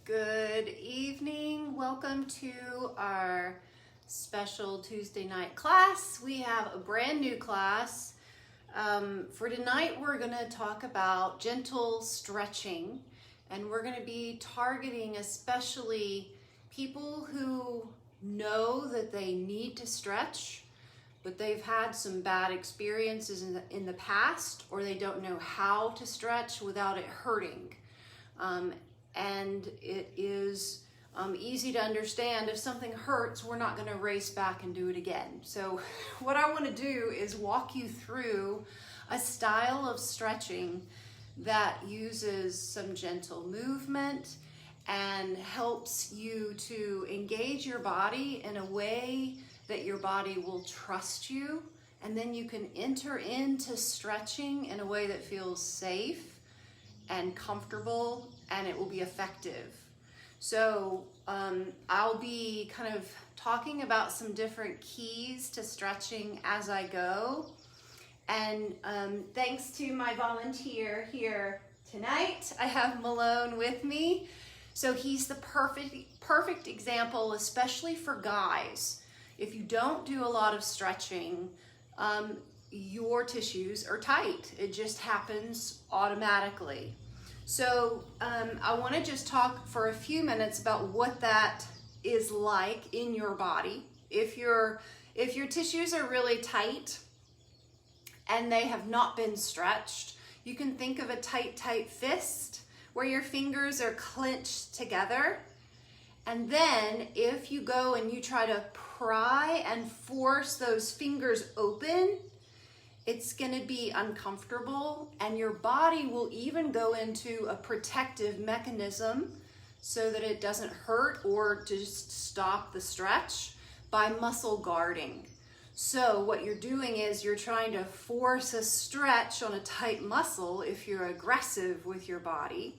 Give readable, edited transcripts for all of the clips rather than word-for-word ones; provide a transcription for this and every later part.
Good evening. Welcome to our special Tuesday night class. We have a brand new class. For tonight, we're going to talk about gentle stretching, and we're going to be targeting especially people who know that they need to stretch, but they've had some bad experiences in the past, or they don't know how to stretch without it hurting. And it is easy to understand if something hurts, we're not going to race back and do it again. So what I want to do is walk you through a style of stretching that uses some gentle movement and helps you to engage your body in a way that your body will trust you. And then you can enter into stretching in a way that feels safe and comfortable, and it will be effective. So I'll be kind of talking about some different keys to stretching as I go. And thanks to my volunteer here tonight, I have Malone with me. So he's the perfect example, especially for guys. If you don't do a lot of stretching, your tissues are tight. It just happens automatically. So I want to just talk for a few minutes about what that is like in your body. If your tissues are really tight and they have not been stretched, you can think of a tight fist where your fingers are clenched together. And then if you go and you try to pry and force those fingers open, it's going to be uncomfortable, and your body will even go into a protective mechanism so that it doesn't hurt or just stop the stretch by muscle guarding. So what you're doing is you're trying to force a stretch on a tight muscle if you're aggressive with your body,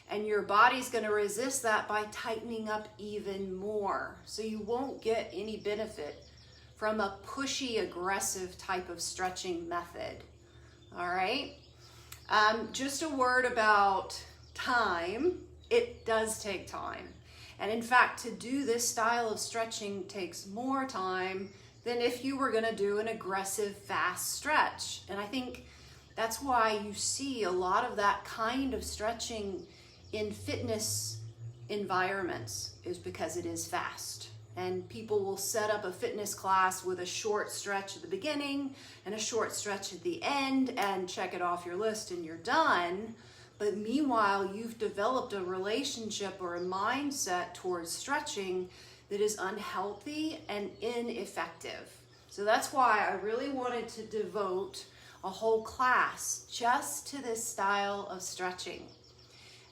and your body's going to resist that by tightening up even more. So you won't get any benefit from a pushy, aggressive type of stretching method. All right. Just a word about time. It does take time. And in fact, to do this style of stretching takes more time than if you were going to do an aggressive, fast stretch. And I think that's why you see a lot of that kind of stretching in fitness environments, is because it is fast. And people will set up a fitness class with a short stretch at the beginning and a short stretch at the end and check it off your list and you're done. But meanwhile, you've developed a relationship or a mindset towards stretching that is unhealthy and ineffective. So that's why I really wanted to devote a whole class just to this style of stretching.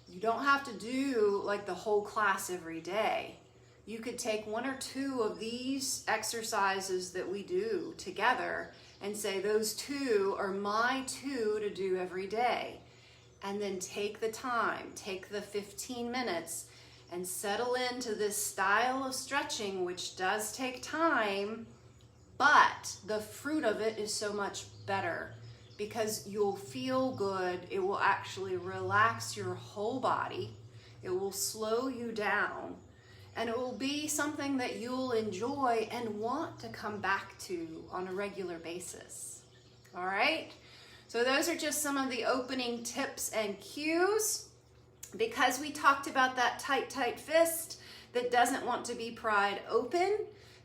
You don't have to do like the whole class every day. You could take one or two of these exercises that we do together and say those two are my two to do every day. And then take the time, take the 15 minutes and settle into this style of stretching, which does take time, but the fruit of it is so much better because you'll feel good. It will actually relax your whole body. It will slow you down. And it will be something that you'll enjoy and want to come back to on a regular basis. All right? So those are just some of the opening tips and cues. Because we talked about that tight fist that doesn't want to be pried open,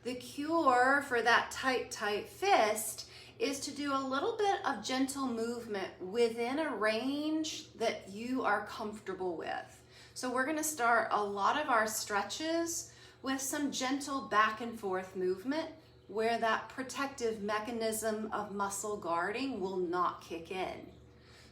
the cure for that tight fist is to do a little bit of gentle movement within a range that you are comfortable with. So we're going to start a lot of our stretches with some gentle back and forth movement where that protective mechanism of muscle guarding will not kick in.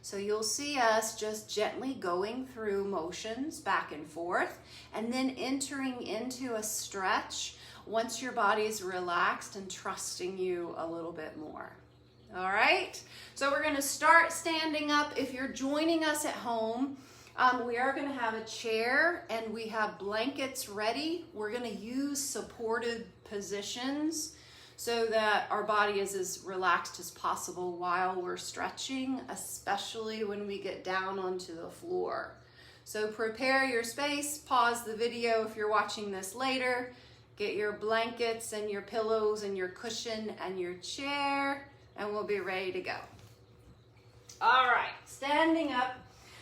So you'll see us just gently going through motions back and forth and then entering into a stretch once your body's relaxed and trusting you a little bit more. All right? So we're going to start standing up. If you're joining us at home, we are going to have a chair and we have blankets ready. We're going to use supported positions so that our body is as relaxed as possible while we're stretching, especially when we get down onto the floor. So prepare your space, pause the video if you're watching this later, get your blankets and your pillows and your cushion and your chair, and we'll be ready to go. All right, standing up.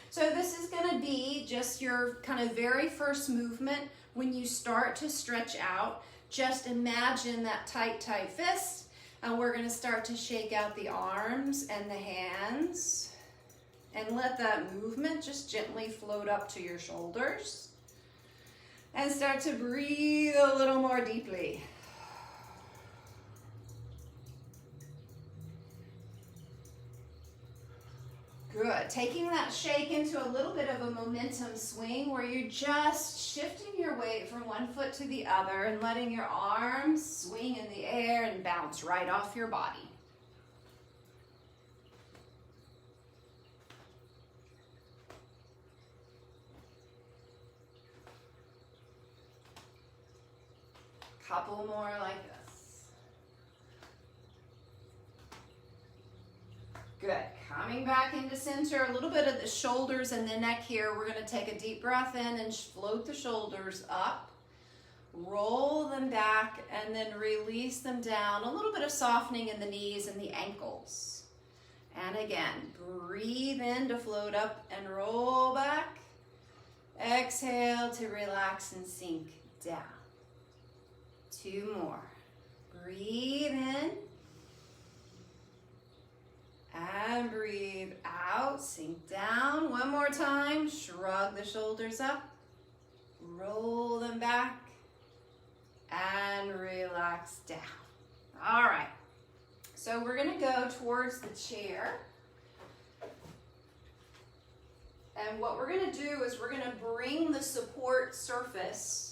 So this is gonna be just your kind of very first movement. When you start to stretch out, just imagine that tight fist, and we're gonna start to shake out the arms and the hands, and let that movement just gently float up to your shoulders. And start to breathe a little more deeply. Good. Taking that shake into a little bit of a momentum swing where you're just shifting your weight from one foot to the other and letting your arms swing in the air and bounce right off your body. Couple more like this. Good. Coming back into center, a little bit of the shoulders and the neck here. We're going to take a deep breath in and float the shoulders up. Roll them back and then release them down. A little bit of softening in the knees and the ankles. And again, breathe in to float up and roll back. Exhale to relax and sink down. 2 more. Breathe in. And breathe out. Sink down. 1 more time. Shrug the shoulders up. Roll them back. And relax down. All right. So we're going to go towards the chair. And what we're going to do is we're going to bring the support surface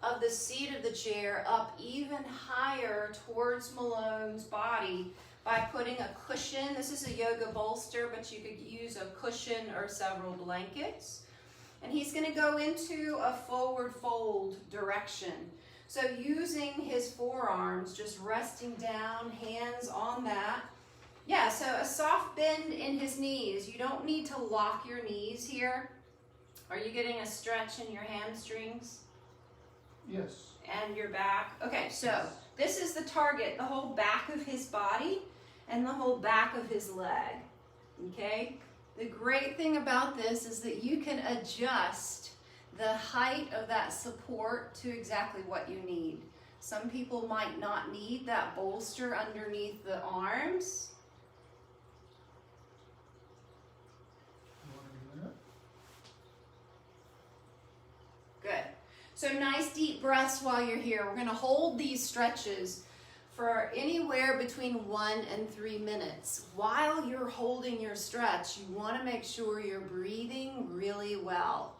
of the seat of the chair up even higher towards Malone's body by putting a cushion. This is a yoga bolster, but you could use a cushion or several blankets. And he's going to go into a forward fold direction. So using his forearms, just resting down, hands on that. Yeah, so a soft bend in his knees. You don't need to lock your knees here. Are you getting a stretch in your hamstrings? Yes. And your back. Okay, so this is the target, the whole back of his body and the whole back of his leg. Okay? The great thing about this is that you can adjust the height of that support to exactly what you need. Some people might not need that bolster underneath the arms. Good. So nice deep breaths while you're here. We're going to hold these stretches for anywhere between 1 and 3 minutes. While you're holding your stretch, you want to make sure you're breathing really well.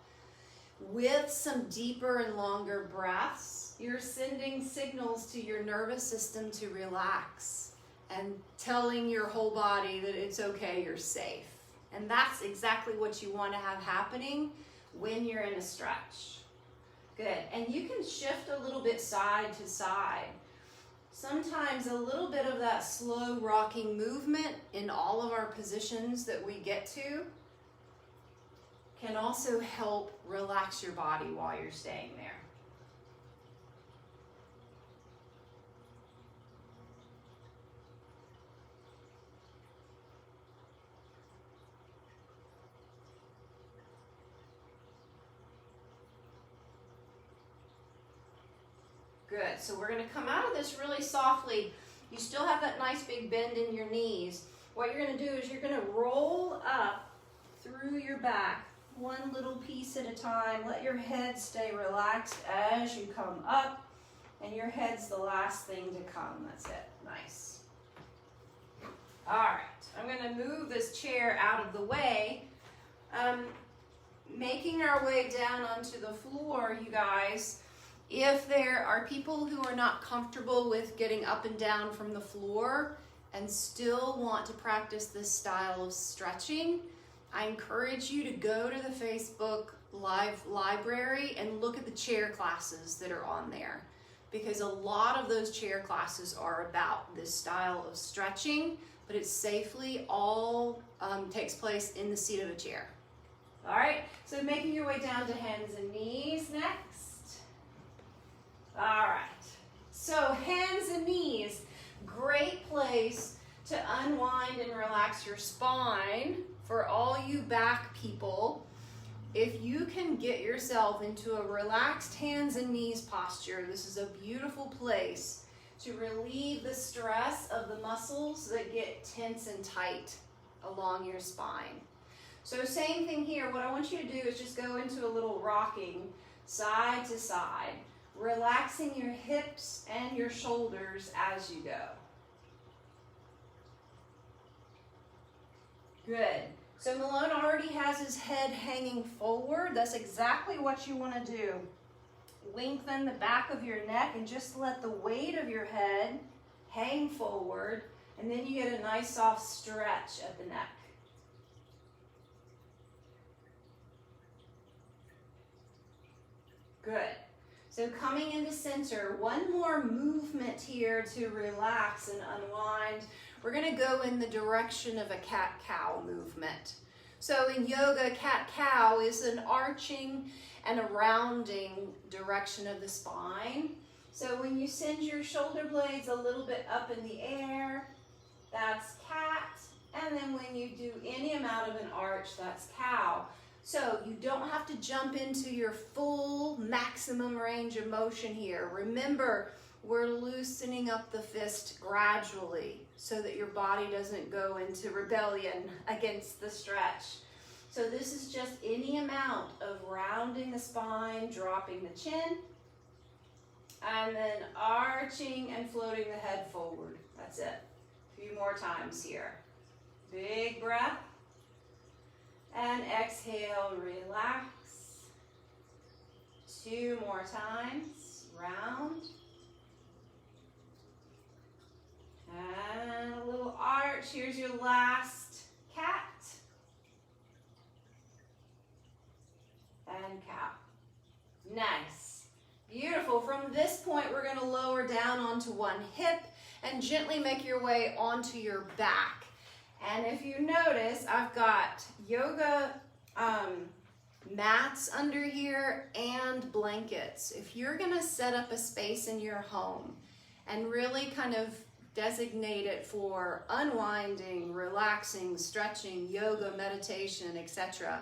With some deeper and longer breaths, you're sending signals to your nervous system to relax and telling your whole body that it's okay, you're safe. And that's exactly what you want to have happening when you're in a stretch. Good. And you can shift a little bit side to side. Sometimes a little bit of that slow rocking movement in all of our positions that we get to can also help relax your body while you're staying there. Good. So we're going to come out of this really softly. You still have that nice big bend in your knees. What you're going to do is you're going to roll up through your back, one little piece at a time. Let your head stay relaxed as you come up, and your head's the last thing to come. That's it. Nice. All right. I'm going to move this chair out of the way. Making our way down onto the floor, you guys. If there are people who are not comfortable with getting up and down from the floor and still want to practice this style of stretching, I encourage you to go to the Facebook Live library and look at the chair classes that are on there, because a lot of those chair classes are about this style of stretching, but it safely all takes place in the seat of a chair. All right, so making your way down to hands and knees next. All right, so hands and knees, great place to unwind and relax your spine for all you back people. If you can get yourself into a relaxed hands and knees posture, this is a beautiful place to relieve the stress of the muscles that get tense and tight along your spine. So same thing here. What I want you to do is just go into a little rocking side to side, relaxing your hips and your shoulders as you go. Good. So Malone already has his head hanging forward. That's exactly what you want to do. Lengthen the back of your neck and just let the weight of your head hang forward, and then you get a nice soft stretch at the neck. Good. So coming into center, one more movement here to relax and unwind. We're going to go in the direction of a cat-cow movement. So in yoga, cat-cow is an arching and a rounding direction of the spine. So when you send your shoulder blades a little bit up in the air, that's cat. And then when you do any amount of an arch, that's cow. So you don't have to jump into your full maximum range of motion here. Remember, we're loosening up the fist gradually so that your body doesn't go into rebellion against the stretch. So this is just any amount of rounding the spine, dropping the chin, and then arching and floating the head forward. That's it. A few more times here. Big breath. And exhale, relax. 2 more times, round. And a little arch. Here's your last cat. And cow. Nice. Beautiful. From this point, we're going to lower down onto one hip and gently make your way onto your back. And if you notice, I've got yoga mats under here and blankets. If you're going to set up a space in your home and really kind of designate it for unwinding, relaxing, stretching, yoga, meditation, etc.,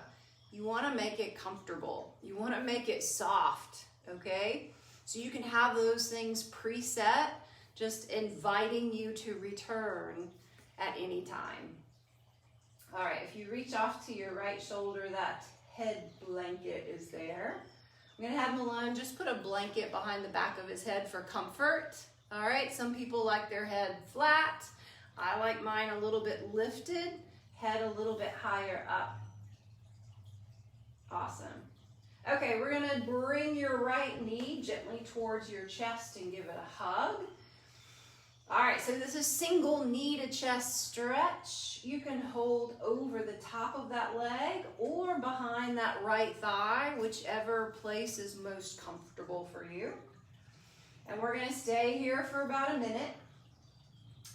you want to make it comfortable. You want to make it soft, okay? So you can have those things preset, just inviting you to return at any time. All right, if you reach off to your right shoulder, that head blanket is there. I'm gonna have Malone just put a blanket behind the back of his head for comfort. All right, some people like their head flat. I like mine a little bit lifted, head a little bit higher up. Awesome. Okay, we're gonna bring your right knee gently towards your chest and give it a hug. All right, so this is single knee to chest stretch. You can hold over the top of that leg or behind that right thigh, whichever place is most comfortable for you. And we're gonna stay here for about a minute.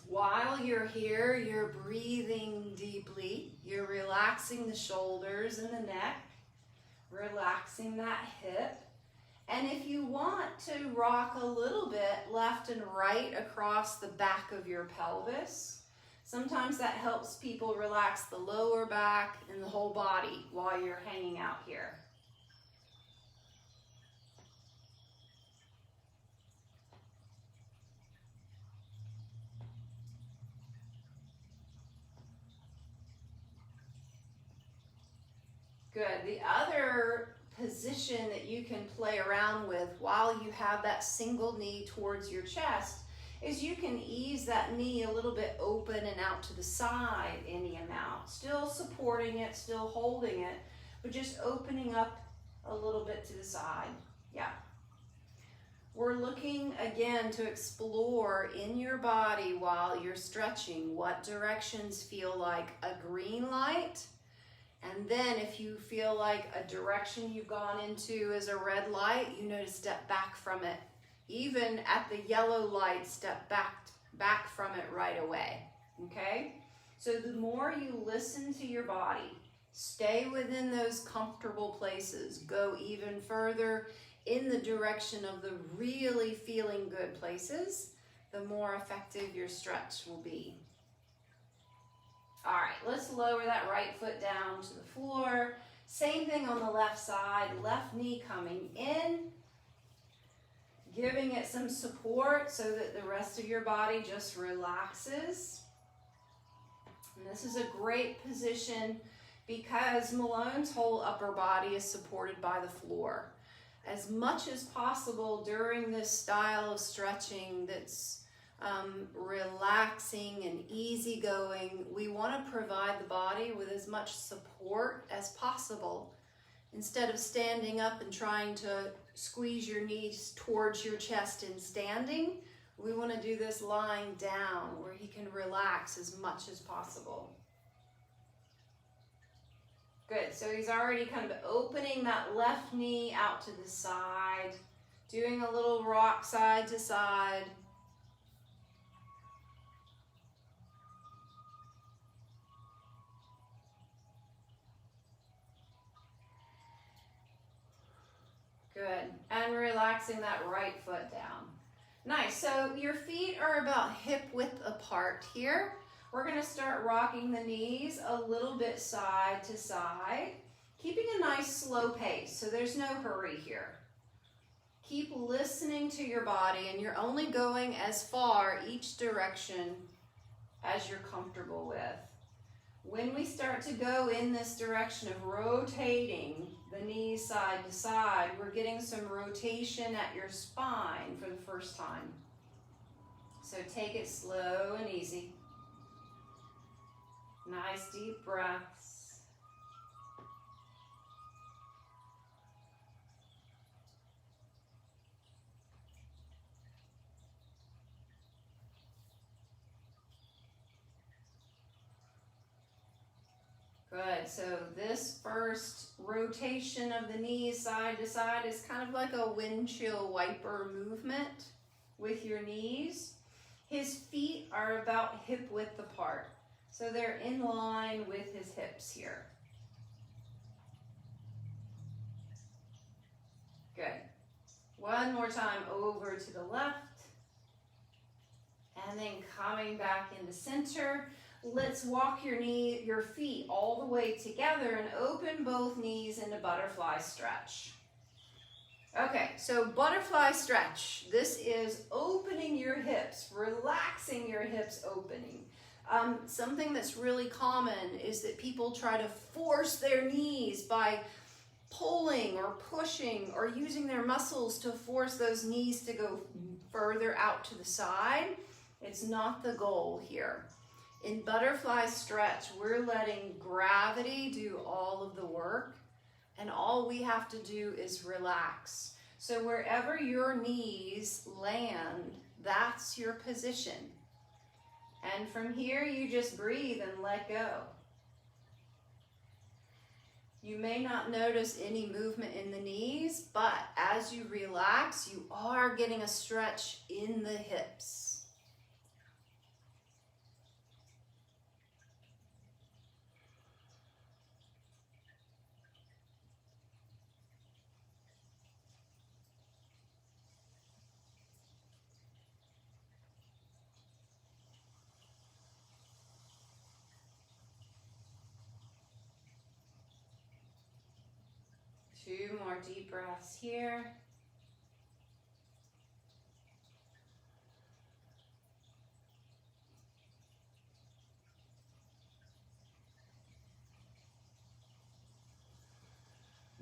While you're here, you're breathing deeply. You're relaxing the shoulders and the neck, relaxing that hip. And if you want to rock a little bit left and right across the back of your pelvis, sometimes that helps people relax the lower back and the whole body while you're hanging out here. Good. The other position that you can play around with while you have that single knee towards your chest is you can ease that knee a little bit open and out to the side any amount. Still supporting it, still holding it, but just opening up a little bit to the side. Yeah. We're looking again to explore in your body while you're stretching what directions feel like a green light. And then if you feel like a direction you've gone into is a red light, you know to step back from it. Even at the yellow light, step back from it right away, okay? So the more you listen to your body Stay within those comfortable places. Go even further in the direction of the really feeling good places, the more effective your stretch will be. All right, let's lower that right foot down to the floor. Same thing on the left side, left knee coming in, giving it some support so that the rest of your body just relaxes. And this is a great position because Malone's whole upper body is supported by the floor. As much as possible during this style of stretching that's relaxing and easygoing, we want to provide the body with as much support as possible. Instead of standing up and trying to squeeze your knees towards your chest in standing, we want to do this lying down where he can relax as much as possible. Good, so he's already kind of opening that left knee out to the side, doing a little rock side to side. Good, and relaxing that right foot down. Nice, so your feet are about hip width apart here. We're gonna start rocking the knees a little bit side to side, keeping a nice slow pace, so there's no hurry here. Keep listening to your body, and you're only going as far each direction as you're comfortable with. When we start to go in this direction of rotating the knees side to side, we're getting some rotation at your spine for the first time. So take it slow and easy. Nice deep breaths. Good, so this first rotation of the knees side to side is kind of like a windshield wiper movement with your knees. His feet are about hip width apart, so they're in line with his hips here. Good. One more time over to the left, and then coming back into center. Let's walk your feet all the way together and open both knees into butterfly stretch. Okay, so butterfly stretch. This is opening your hips, relaxing your hips opening. Something that's really common is that people try to force their knees by pulling or pushing or using their muscles to force those knees to go further out to the side. It's not the goal here. In butterfly stretch, we're letting gravity do all of the work, and all we have to do is relax. So wherever your knees land, that's your position. And from here, you just breathe and let go. You may not notice any movement in the knees, but as you relax, you are getting a stretch in the hips. Two more deep breaths here.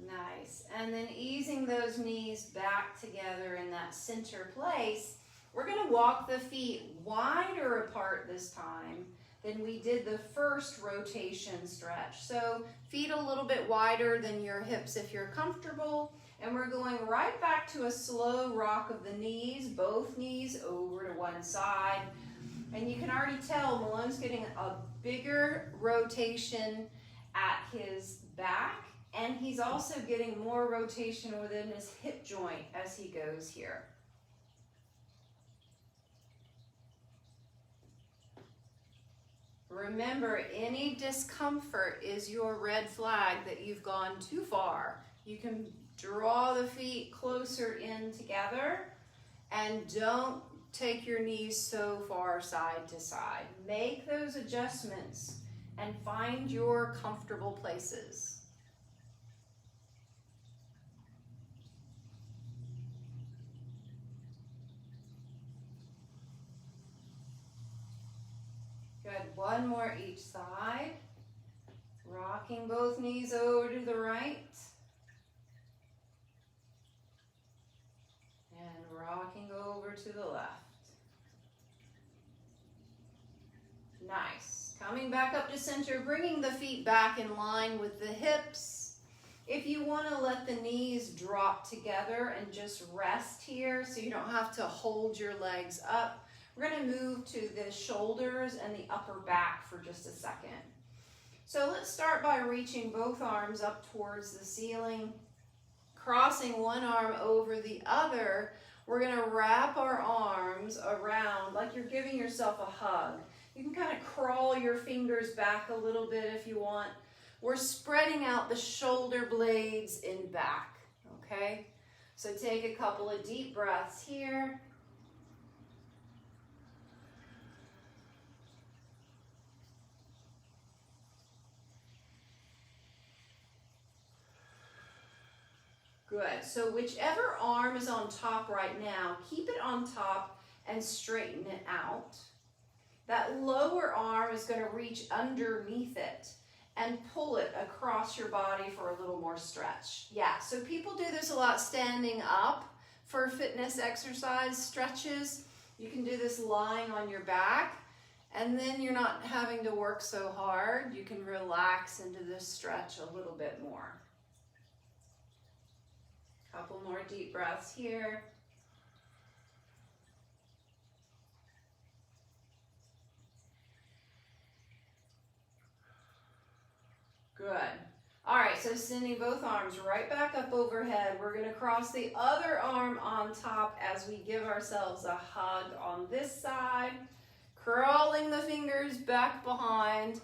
Nice. And then easing those knees back together in that center place, we're going to walk the feet wider apart this time than we did the first rotation stretch. So feet a little bit wider than your hips if you're comfortable. And we're going right back to a slow rock of the knees, both knees over to one side. And you can already tell Malone's getting a bigger rotation at his back, and he's also getting more rotation within his hip joint as he goes here. Remember, any discomfort is your red flag that you've gone too far. You can draw the feet closer in together and don't take your knees so far side to side. Make those adjustments and find your comfortable places. Good, one more each side. Rocking both knees over to the right. And rocking over to the left. Nice. Coming back up to center, bringing the feet back in line with the hips. If you want to let the knees drop together and just rest here so you don't have to hold your legs up, we're going to move to the shoulders and the upper back for just a second. So let's start by reaching both arms up towards the ceiling, crossing one arm over the other. We're going to wrap our arms around like you're giving yourself a hug. You can kind of crawl your fingers back a little bit if you want. We're spreading out the shoulder blades in back, okay? So take a couple of deep breaths here. Good, so whichever arm is on top right now, keep it on top and straighten it out. That lower arm is going to reach underneath it and pull it across your body for a little more stretch. Yeah, so people do this a lot standing up for fitness exercise stretches. You can do this lying on your back, and then you're not having to work so hard. You can relax into this stretch a little bit more. Couple more deep breaths here. Good. All right, so sending both arms right back up overhead. We're going to cross the other arm on top as we give ourselves a hug on this side. Crawling the fingers back behind.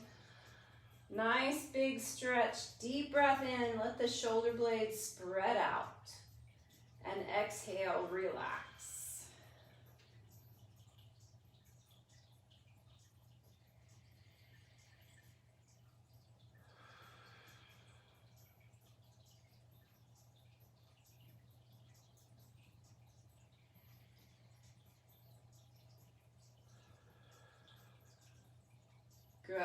Nice big stretch. Deep breath in. Let the shoulder blades spread out. And exhale, relax. Good.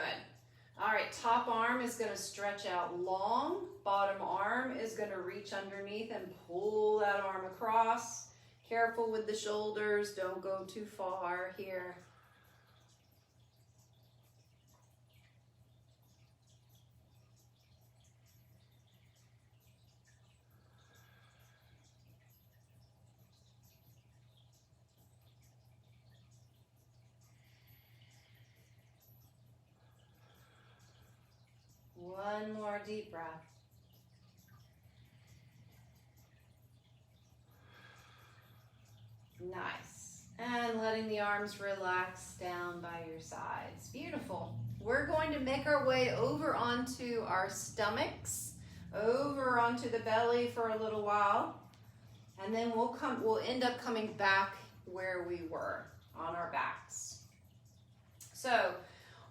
All right, top arm is going to stretch out long. Bottom arm is going to reach underneath and pull that arm across. Careful with the shoulders. Don't go too far here. One more deep breath. Nice. And letting the arms relax down by your sides. Beautiful. We're going to make our way over onto our stomachs, over onto the belly for a little while, and then we'll end up coming back where we were on our backs. So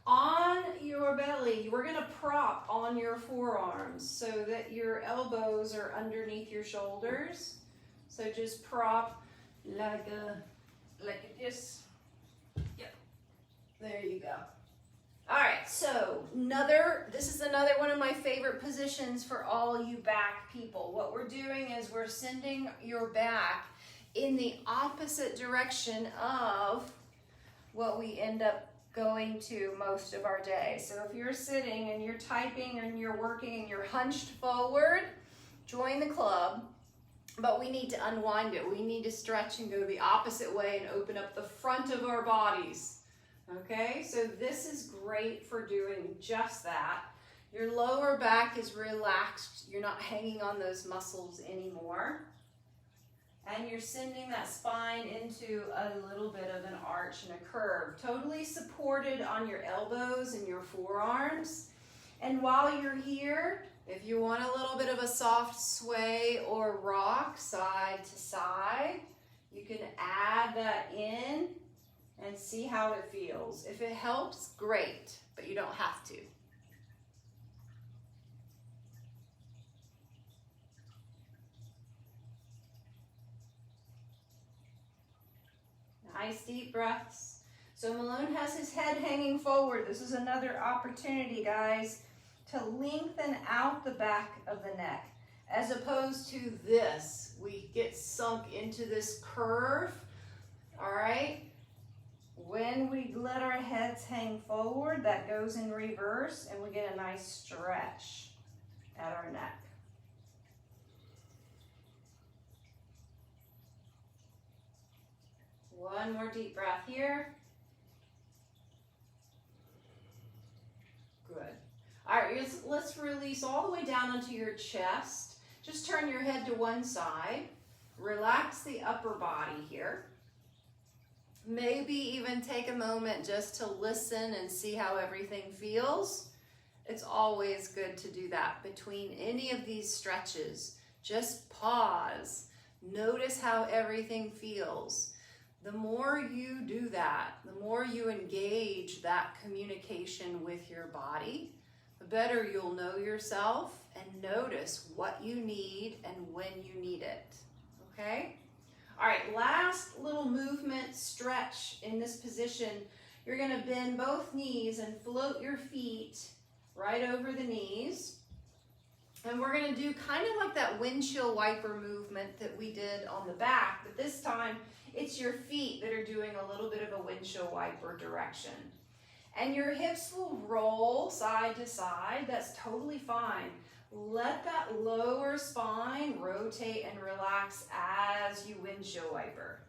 on your belly, we're going to prop on your forearms so that your elbows are underneath your shoulders. So just prop like this. Yep. There you go. All right, so this is another one of my favorite positions for all you back people. What we're doing is we're sending your back in the opposite direction of what we end up going to most of our day. So if you're sitting and you're typing and you're working and you're hunched forward, join the club, but we need to unwind it. We need to stretch and go the opposite way and open up the front of our bodies. Okay, so this is great for doing just that. Your lower back is relaxed. You're not hanging on those muscles anymore. And you're sending that spine into a little bit of an arch and a curve, totally supported on your elbows and your forearms. And while you're here, if you want a little bit of a soft sway or rock side to side, you can add that in and see how it feels. If it helps, great, but you don't have to. Nice deep breaths. So Malone has his head hanging forward. This is another opportunity, guys, to lengthen out the back of the neck. As opposed to this, we get sunk into this curve, all right? When we let our heads hang forward, that goes in reverse and we get a nice stretch at our neck. One more deep breath here. Good. All right, let's release all the way down onto your chest. Just turn your head to one side. Relax the upper body here. Maybe even take a moment just to listen and see how everything feels. It's always good to do that between any of these stretches. Just pause. Notice how everything feels. The more you do that, the more you engage that communication with your body, the better you'll know yourself and notice what you need and when you need it, okay? All right, last little movement stretch in this position. You're gonna bend both knees and float your feet right over the knees. And we're gonna do kind of like that windshield wiper movement that we did on the back, but this time it's your feet that are doing a little bit of a windshield wiper direction. And your hips will roll side to side. That's totally fine. Let that lower spine rotate and relax as you windshield wiper.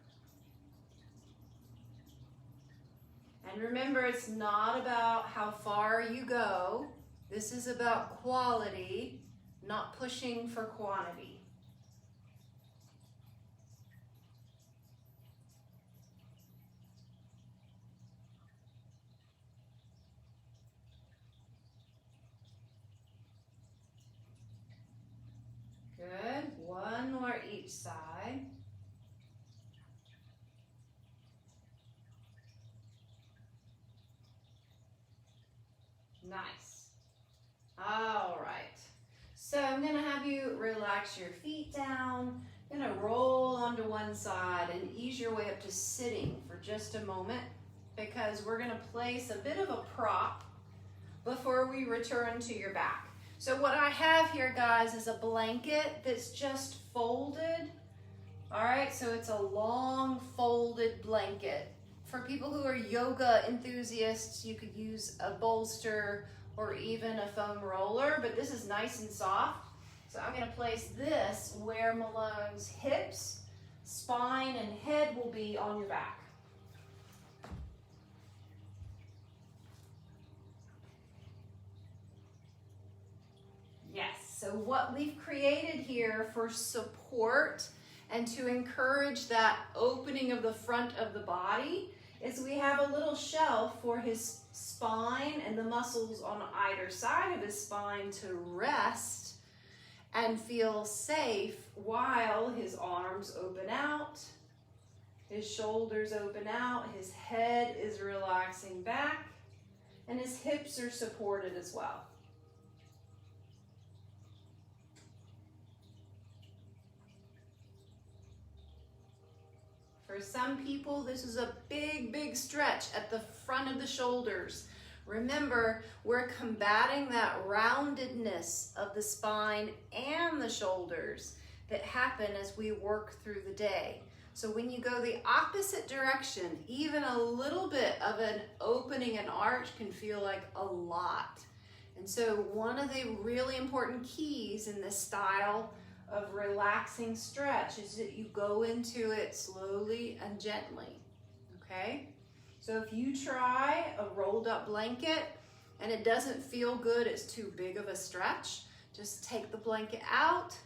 And remember, it's not about how far you go. This is about quality, not pushing for quantity. Good. One more each side. Nice. All right. So I'm going to have you relax your feet down. I'm going to roll onto one side and ease your way up to sitting for just a moment because we're going to place a bit of a prop before we return to your back. So what I have here, guys, is a blanket that's just folded. All right, so it's a long folded blanket. For people who are yoga enthusiasts, you could use a bolster or even a foam roller, but this is nice and soft. So I'm gonna place this where Malone's hips, spine, and head will be on your back. Yes, so what we've created here for support and to encourage that opening of the front of the body is we have a little shelf for his spine and the muscles on either side of his spine to rest and feel safe while his arms open out, his shoulders open out, his head is relaxing back, and his hips are supported as well. For some people, this is a big, big stretch at the front of the shoulders. Remember, we're combating that roundedness of the spine and the shoulders that happen as we work through the day. So when you go the opposite direction, even a little bit of an opening and arch can feel like a lot. And so one of the really important keys in this style of relaxing stretch is that you go into it slowly and gently, okay? So if you try a rolled up blanket and it doesn't feel good, it's too big of a stretch, just take the blanket out,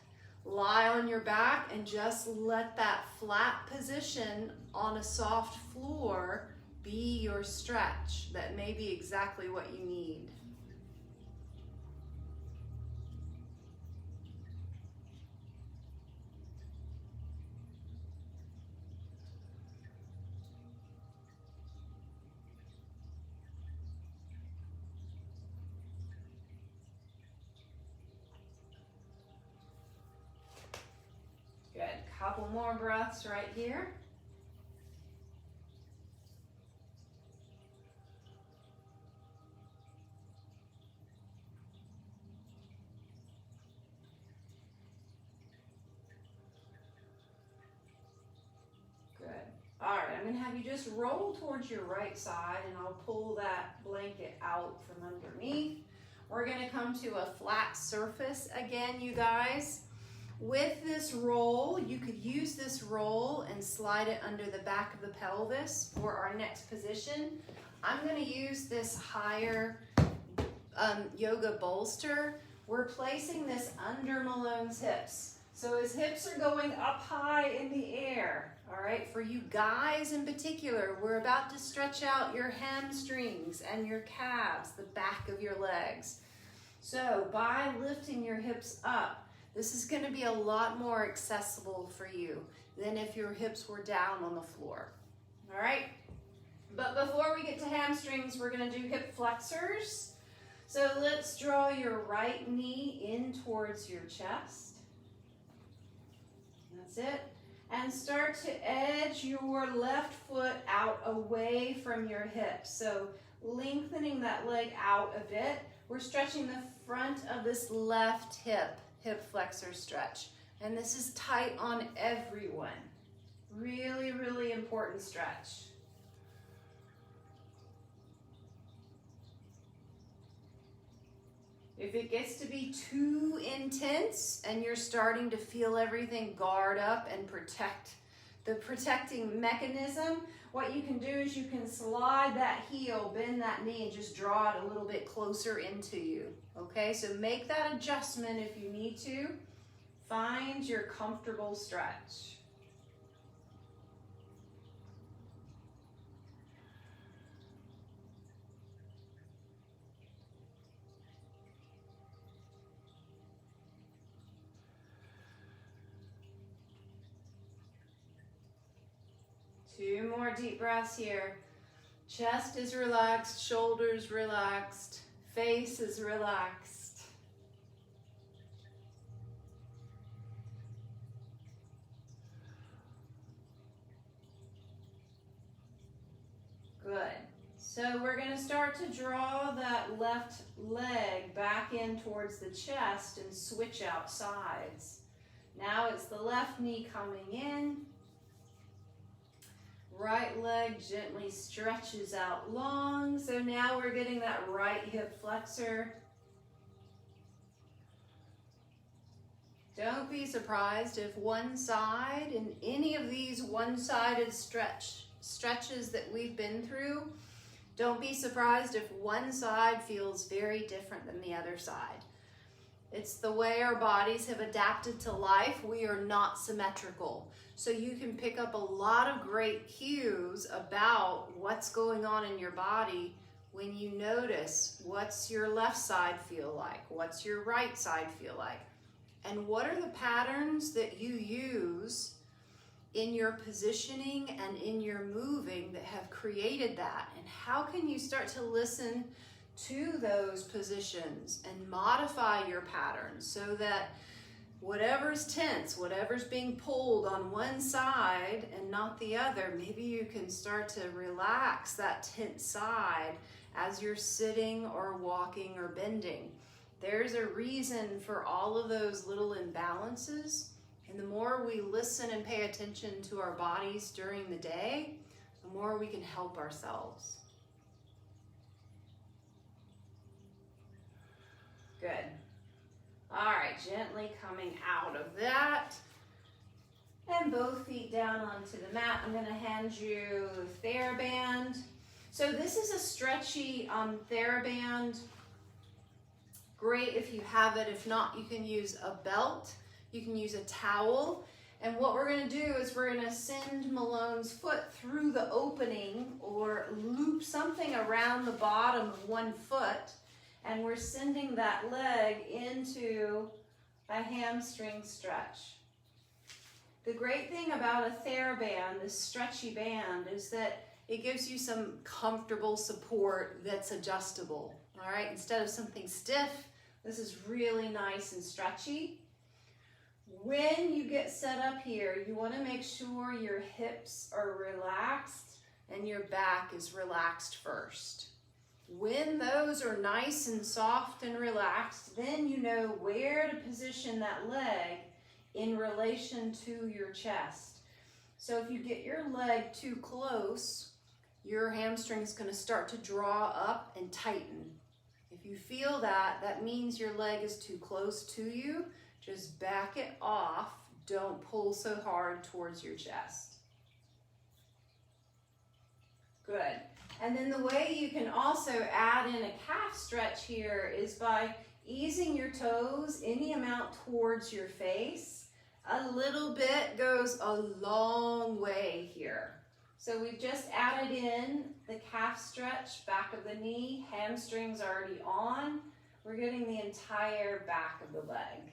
lie on your back and just let that flat position on a soft floor be your stretch. That may be exactly what you need. Good, couple more breaths right here. Good. All right, I'm gonna have you just roll towards your right side and I'll pull that blanket out from underneath. We're gonna come to a flat surface again, you guys. With this roll, you could use this roll and slide it under the back of the pelvis for our next position. I'm gonna use this higher yoga bolster. We're placing this under Malone's hips. So his hips are going up high in the air. All right, for you guys in particular, we're about to stretch out your hamstrings and your calves, the back of your legs. So by lifting your hips up, this is going to be a lot more accessible for you than if your hips were down on the floor. All right, but before we get to hamstrings, we're going to do hip flexors. So let's draw your right knee in towards your chest. That's it. And start to edge your left foot out away from your hips. So lengthening that leg out a bit. We're stretching the front of this left hip flexor stretch. And this is tight on everyone. Really, really important stretch. If it gets to be too intense and you're starting to feel everything guard up and protect the protecting mechanism, what you can do is you can slide that heel, bend that knee, and just draw it a little bit closer into you. Okay, so make that adjustment if you need to. Find your comfortable stretch. Two more deep breaths here. Chest is relaxed, shoulders relaxed, face is relaxed. Good. So we're going to start to draw that left leg back in towards the chest and switch out sides. Now it's the left knee coming in. Right leg gently stretches out long. So now we're getting that right hip flexor. Don't be surprised if one side, in any of these one-sided stretches that we've been through, don't be surprised if one side feels very different than the other side. It's the way our bodies have adapted to life. We are not symmetrical. So you can pick up a lot of great cues about what's going on in your body when you notice what's your left side feel like, what's your right side feel like, and what are the patterns that you use in your positioning and in your moving that have created that, and how can you start to listen to those positions and modify your patterns so that whatever's tense, whatever's being pulled on one side and not the other, maybe you can start to relax that tense side as you're sitting or walking or bending. There's a reason for all of those little imbalances, and the more we listen and pay attention to our bodies during the day, the more we can help ourselves. Good. All right, gently coming out of that. And both feet down onto the mat. I'm going to hand you TheraBand. So this is a stretchy TheraBand. Great if you have it. If not, you can use a belt. You can use a towel. And what we're gonna do is we're gonna send Malone's foot through the opening or loop something around the bottom of one foot. And we're sending that leg into a hamstring stretch. The great thing about a TheraBand, this stretchy band, is that it gives you some comfortable support that's adjustable, all right? Instead of something stiff, this is really nice and stretchy. When you get set up here, you want to make sure your hips are relaxed and your back is relaxed first. When those are nice and soft and relaxed, then you know where to position that leg in relation to your chest. So if you get your leg too close, your hamstring is going to start to draw up and tighten. If you feel that, that means your leg is too close to you. Just back it off. Don't pull so hard towards your chest. Good. And then the way you can also add in a calf stretch here is by easing your toes any amount towards your face. A little bit goes a long way here. So we've just added in the calf stretch, back of the knee, hamstrings already on. We're getting the entire back of the leg.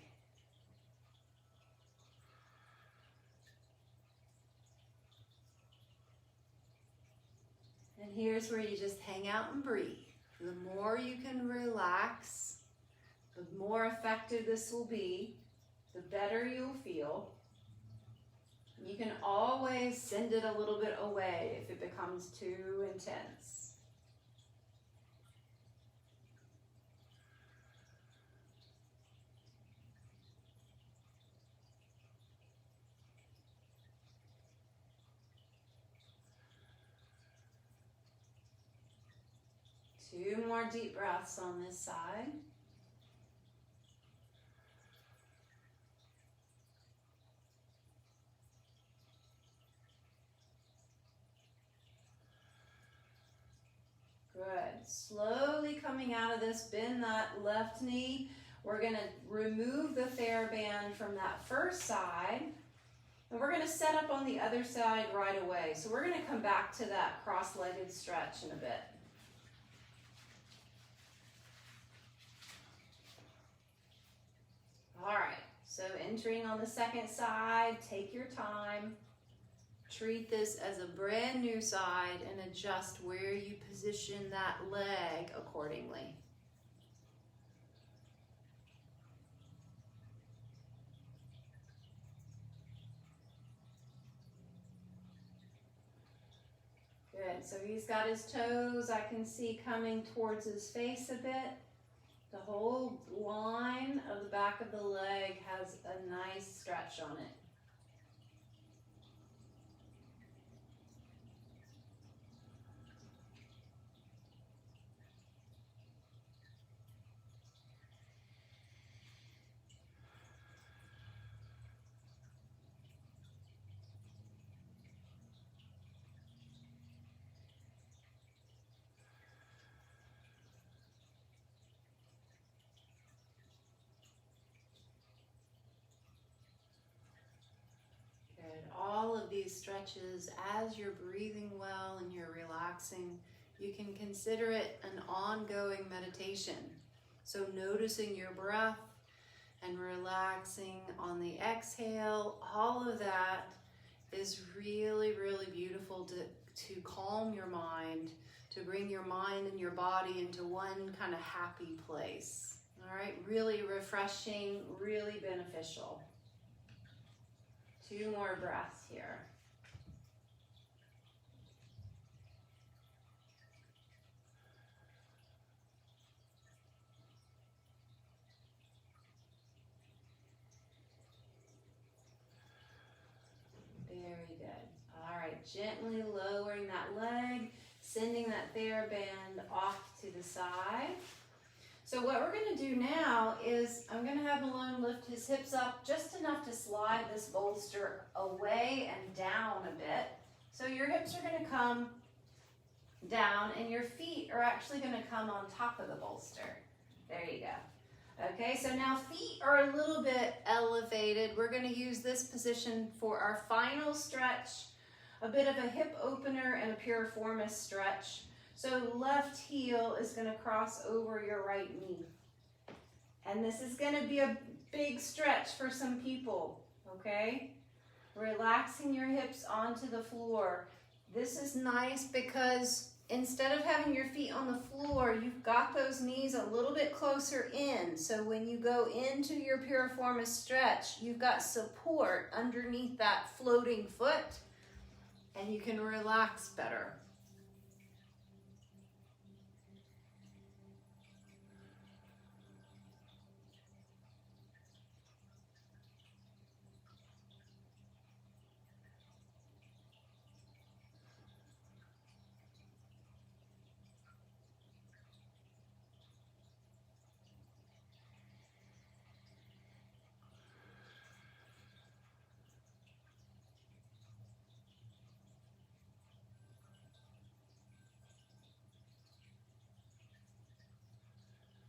And here's where you just hang out and breathe. The more you can relax, the more effective this will be, the better you'll feel. You can always send it a little bit away if it becomes too intense. Two more deep breaths on this side. Good. Slowly coming out of this, bend that left knee. We're going to remove the TheraBand from that first side. And we're going to set up on the other side right away. So we're going to come back to that cross-legged stretch in a bit. All right, so entering on the second side, take your time. Treat this as a brand new side and adjust where you position that leg accordingly. Good, so he's got his toes, I can see coming towards his face a bit. The whole line of the back of the leg has a nice stretch on it. All of these stretches, as you're breathing well and you're relaxing, you can consider it an ongoing meditation. So noticing your breath and relaxing on the exhale, all of that is really, really beautiful to calm your mind, to bring your mind and your body into one kind of happy place. All right, really refreshing, really beneficial. Two more breaths here. Very good. All right, gently lowering that leg, sending that TheraBand off to the side. So what we're going to do now is I'm going to have Malone lift his hips up just enough to slide this bolster away and down a bit. So your hips are going to come down and your feet are actually going to come on top of the bolster. There you go. Okay, so now feet are a little bit elevated. We're going to use this position for our final stretch, a bit of a hip opener and a piriformis stretch. So left heel is going to cross over your right knee. And this is going to be a big stretch for some people, okay? Relaxing your hips onto the floor. This is nice because instead of having your feet on the floor, you've got those knees a little bit closer in. So when you go into your piriformis stretch, you've got support underneath that floating foot, and you can relax better.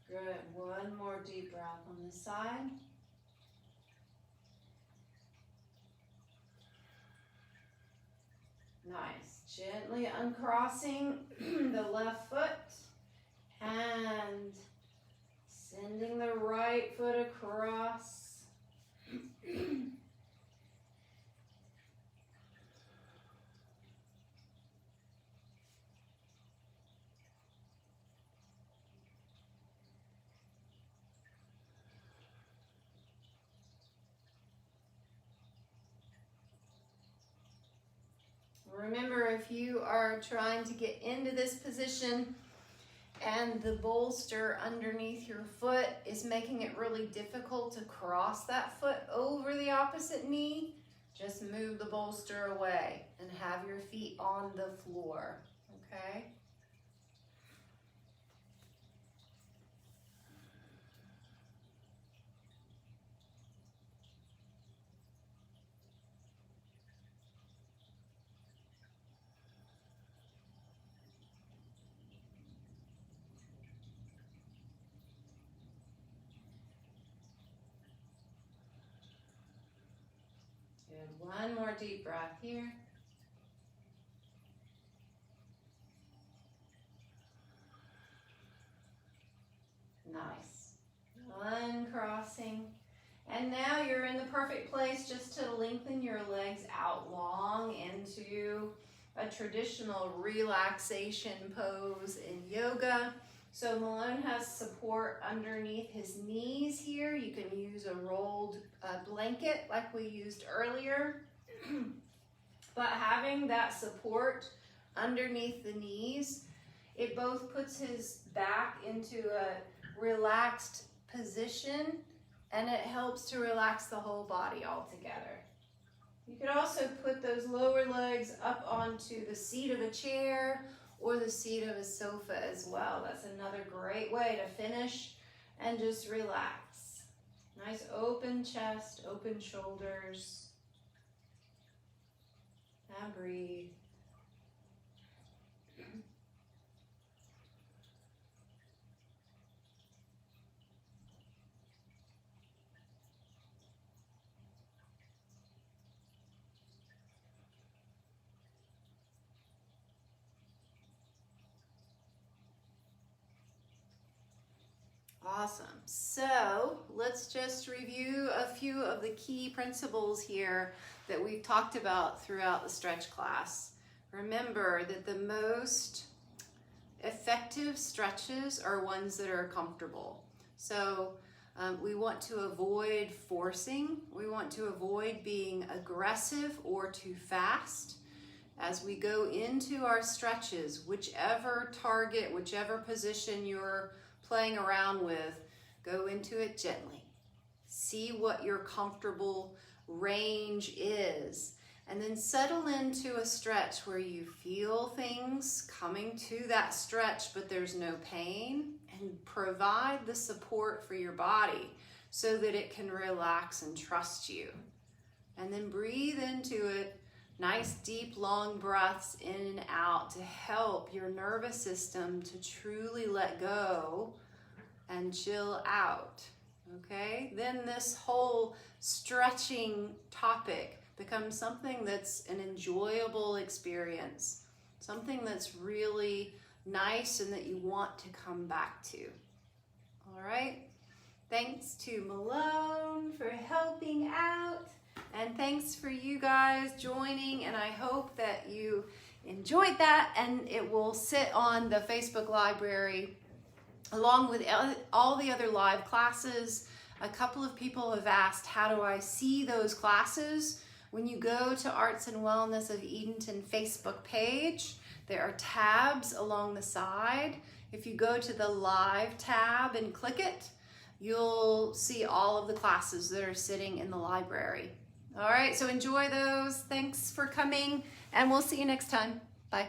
Good. One more deep breath on this side. Nice. Gently uncrossing the left foot and sending the right foot across. Remember, if you are trying to get into this position and the bolster underneath your foot is making it really difficult to cross that foot over the opposite knee, just move the bolster away and have your feet on the floor, okay? Good. One more deep breath here. Nice. Uncrossing. And now you're in the perfect place just to lengthen your legs out long into a traditional relaxation pose in yoga. So Malone has support underneath his knees here. You can use a rolled blanket like we used earlier. But having that support underneath the knees, it both puts his back into a relaxed position and it helps to relax the whole body altogether. You could also put those lower legs up onto the seat of a chair or the seat of a sofa as well. That's another great way to finish and just relax. Nice open chest, open shoulders. Now breathe. Awesome. So let's just review a few of the key principles here that we've talked about throughout the stretch class. Remember that the most effective stretches are ones that are comfortable. So we want to avoid forcing. We want to avoid being aggressive or too fast. As we go into our stretches, whichever target, whichever position you're playing around with, go into it gently. See what your comfortable range is, and then settle into a stretch where you feel things coming to that stretch, but there's no pain, and provide the support for your body so that it can relax and trust you. And then breathe into it. Nice, deep, long breaths in and out to help your nervous system to truly let go and chill out. Okay, then this whole stretching topic becomes something that's an enjoyable experience, something that's really nice and that you want to come back to. All right, thanks to Malone for helping out, and thanks for you guys joining, and I hope that you enjoyed that, and it will sit on the Facebook library along with all the other live classes. A couple of people have asked, how do I see those classes? When you go to Arts and Wellness of Edenton Facebook page, there are tabs along the side. If you go to the live tab and click it, you'll see all of the classes that are sitting in the library. All right, so enjoy those. Thanks for coming, and we'll see you next time. Bye.